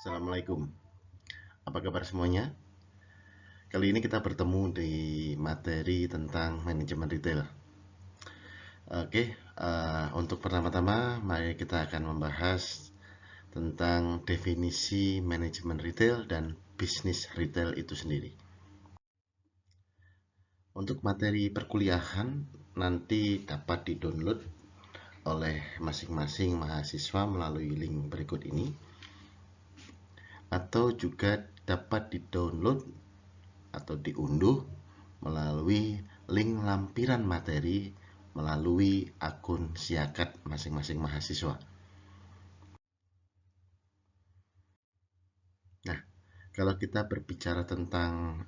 Assalamualaikum. Apa kabar semuanya? Kali ini kita bertemu di materi tentang manajemen retail. Oke, untuk pertama-tama, mari kita akan membahas tentang definisi manajemen retail dan bisnis retail itu sendiri. Untuk materi perkuliahan nanti dapat di-download oleh masing-masing mahasiswa melalui link berikut ini, atau juga dapat di-download atau diunduh melalui link lampiran materi melalui akun Siakat masing-masing mahasiswa. Nah, kalau kita berbicara tentang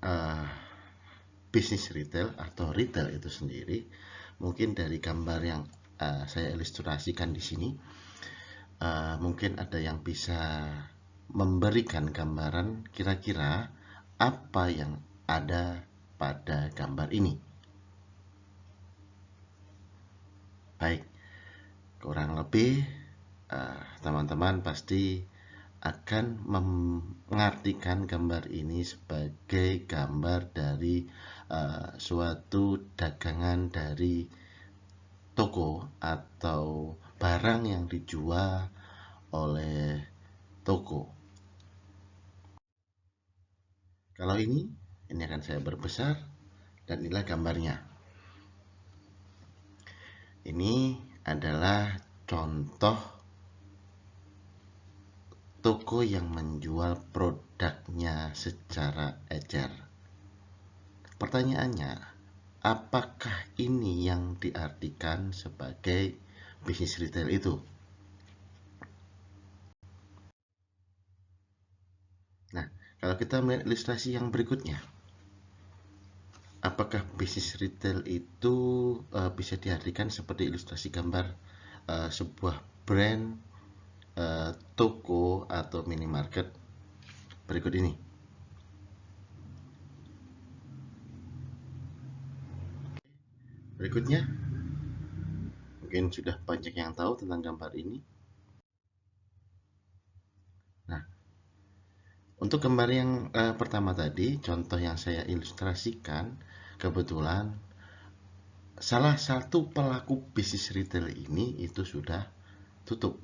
bisnis retail atau retail itu sendiri, mungkin dari gambar yang saya ilustrasikan di sini, mungkin ada yang bisa memberikan gambaran kira-kira apa yang ada pada gambar ini. Baik, kurang lebih teman-teman pasti akan mengartikan gambar ini sebagai gambar dari suatu dagangan dari toko atau barang yang dijual oleh toko. Kalau ini akan saya perbesar dan inilah gambarnya. Ini adalah contoh toko yang menjual produknya secara ecer. Pertanyaannya, apakah ini yang diartikan sebagai bisnis retail itu? Nah, kalau kita melihat ilustrasi yang berikutnya, apakah bisnis retail itu bisa diartikan seperti ilustrasi gambar sebuah brand toko atau minimarket berikut ini? Berikutnya, mungkin sudah banyak yang tahu tentang gambar ini. Nah, untuk gambar yang pertama tadi, contoh yang saya ilustrasikan, kebetulan salah satu pelaku bisnis retail ini itu sudah tutup.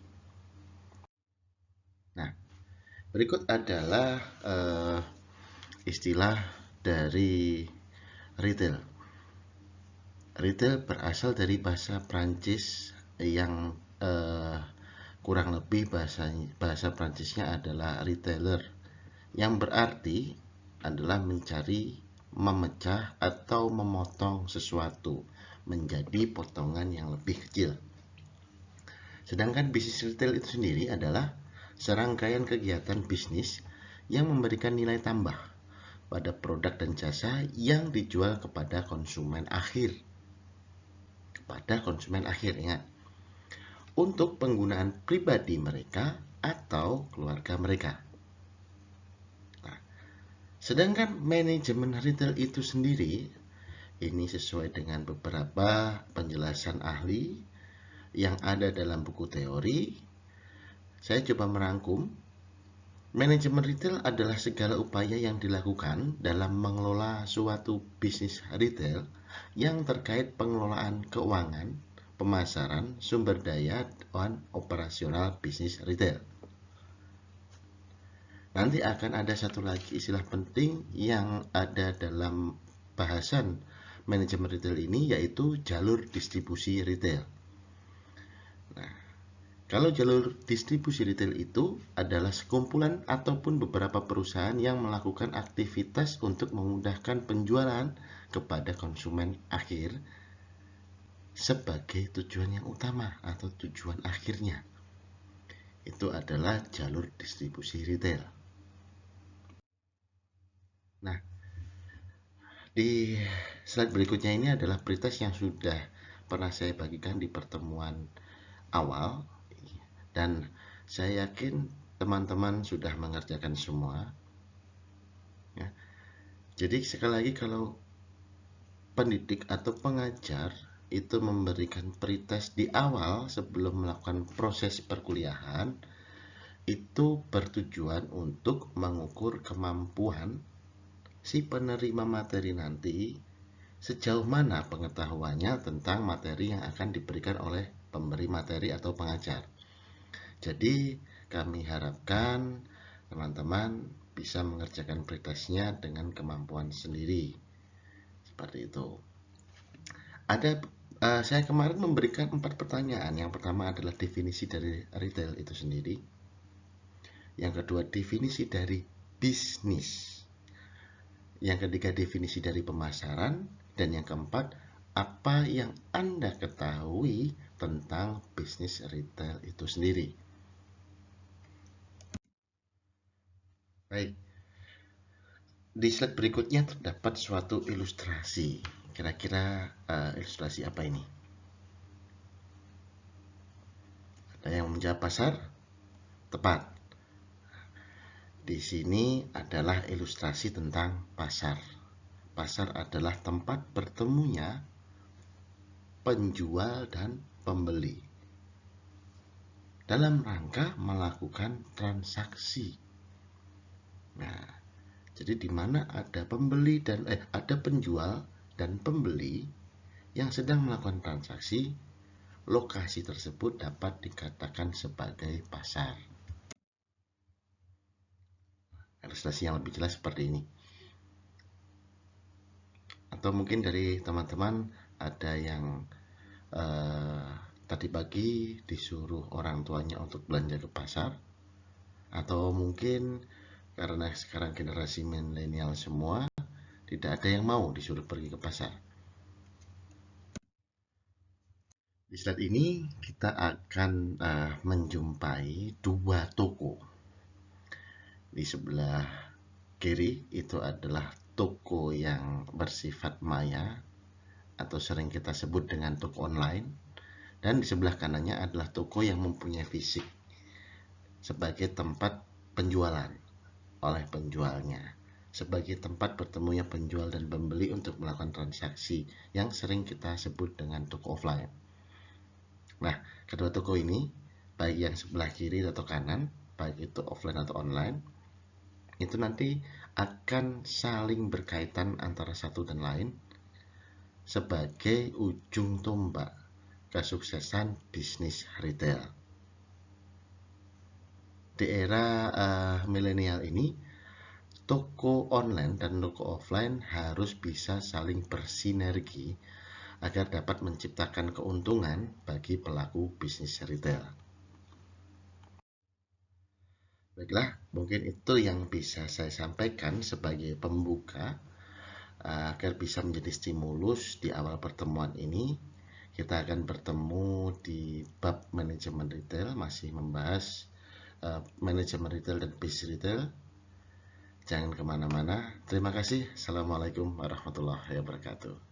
Nah, berikut adalah istilah dari retail. Retail berasal dari bahasa Prancis yang kurang lebih bahasa Prancisnya adalah retailer, yang berarti adalah mencari, memecah atau memotong sesuatu menjadi potongan yang lebih kecil. Sedangkan bisnis retail itu sendiri adalah serangkaian kegiatan bisnis yang memberikan nilai tambah pada produk dan jasa yang dijual kepada konsumen akhir. Ingat, untuk penggunaan pribadi mereka atau keluarga mereka. Nah, sedangkan manajemen retail itu sendiri ini sesuai dengan beberapa penjelasan ahli yang ada dalam buku teori. Saya coba merangkum. Manajemen retail adalah segala upaya yang dilakukan dalam mengelola suatu bisnis retail yang terkait pengelolaan keuangan, pemasaran, sumber daya, dan operasional bisnis retail. Nanti akan ada satu lagi istilah penting yang ada dalam bahasan manajemen retail ini, yaitu jalur distribusi retail. Nah, kalau jalur distribusi retail itu adalah sekumpulan ataupun beberapa perusahaan yang melakukan aktivitas untuk memudahkan penjualan kepada konsumen akhir sebagai tujuan yang utama atau tujuan akhirnya. Itu adalah jalur distribusi retail. Nah, di slide berikutnya ini adalah pretest yang sudah pernah saya bagikan di pertemuan awal, dan saya yakin teman-teman sudah mengerjakan semua. Ya. Jadi sekali lagi, kalau pendidik atau pengajar itu memberikan pretest di awal sebelum melakukan proses perkuliahan, itu bertujuan untuk mengukur kemampuan si penerima materi nanti sejauh mana pengetahuannya tentang materi yang akan diberikan oleh pemberi materi atau pengajar. Jadi kami harapkan teman-teman bisa mengerjakan prakteknya dengan kemampuan sendiri. Seperti itu. Saya kemarin memberikan 4 pertanyaan. Yang pertama adalah definisi dari retail itu sendiri. Yang kedua, definisi dari bisnis. Yang ketiga, definisi dari pemasaran. Dan yang keempat, apa yang Anda ketahui tentang bisnis retail itu sendiri. Baik. Di slide berikutnya terdapat suatu ilustrasi. Kira-kira ilustrasi apa ini? Ada yang menjawab pasar? Tepat. Di sini adalah ilustrasi tentang pasar. Pasar adalah tempat bertemunya penjual dan pembeli dalam rangka melakukan transaksi. Nah, jadi di mana ada ada penjual dan pembeli yang sedang melakukan transaksi, lokasi tersebut dapat dikatakan sebagai pasar. Ilustrasi yang lebih jelas seperti ini. Atau mungkin dari teman-teman ada yang tadi pagi disuruh orang tuanya untuk belanja ke pasar, atau mungkin karena sekarang generasi milenial semua tidak ada yang mau disuruh pergi ke pasar. Di slide ini kita akan menjumpai dua toko. Di sebelah kiri itu adalah toko yang bersifat maya atau sering kita sebut dengan toko online, dan di sebelah kanannya adalah toko yang mempunyai fisik sebagai tempat penjualan oleh penjualnya, sebagai tempat bertemunya penjual dan pembeli untuk melakukan transaksi yang sering kita sebut dengan toko offline. Nah, kedua toko ini, baik yang sebelah kiri atau kanan, baik itu offline atau online, itu nanti akan saling berkaitan antara satu dan lain sebagai ujung tombak kesuksesan bisnis retail. Di era milenial ini, toko online dan toko offline harus bisa saling bersinergi agar dapat menciptakan keuntungan bagi pelaku bisnis retail. Baiklah, mungkin itu yang bisa saya sampaikan sebagai pembuka agar bisa menjadi stimulus di awal pertemuan ini. Kita akan bertemu di bab manajemen retail, masih membahas manajemen retail dan bisnis retail. Jangan kemana-mana. Terima kasih. Assalamualaikum warahmatullahi wabarakatuh.